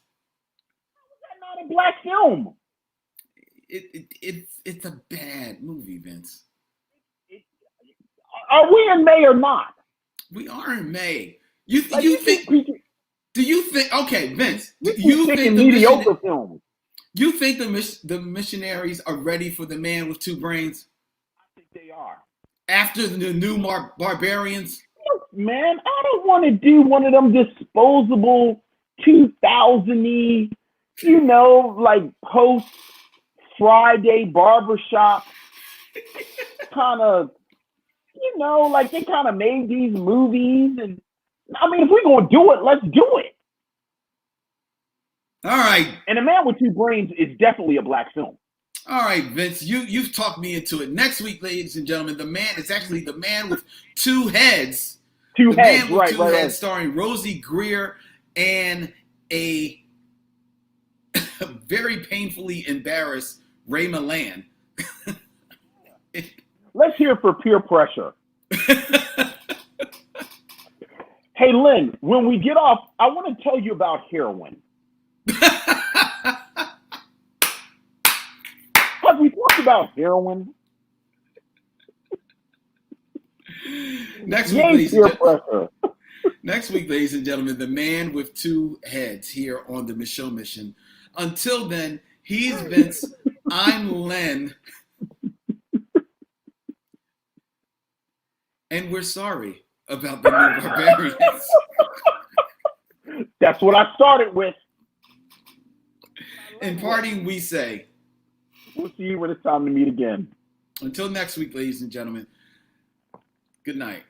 How is that not a black film? It's a bad movie, Vince. Are we in May or not? We are in May. Do you think? Okay, Vince. Do you think mediocre films? You think the missionaries are ready for The Man with Two Brains? I think they are. After the new Barbarians? Look, man, I don't want to do one of them disposable 2000-y, post Friday barbershop kind of, like they kind of made these movies. And I mean, if we're going to do it, let's do it. All right. And The Man with Two Brains is definitely a black film. All right, Vince, you've talked me into it. Next week, ladies and gentlemen, it's actually The Man with Two Heads. Two The Heads, Man with right, Two right, Heads, right. starring Rosie Greer and a very painfully embarrassed Ray Milland. Let's hear it for peer pressure. Hey, Lynn, when we get off, I want to tell you about heroin. Have we talked about heroin? Next week, ladies and gentlemen, The Man with Two Heads here on the Micheaux Mission. Until then, he's Vince. I'm Len. And we're sorry about the new Barbarians. That's what I started with. In parting, we say, we'll see you when it's time to meet again. Until next week, ladies and gentlemen, good night.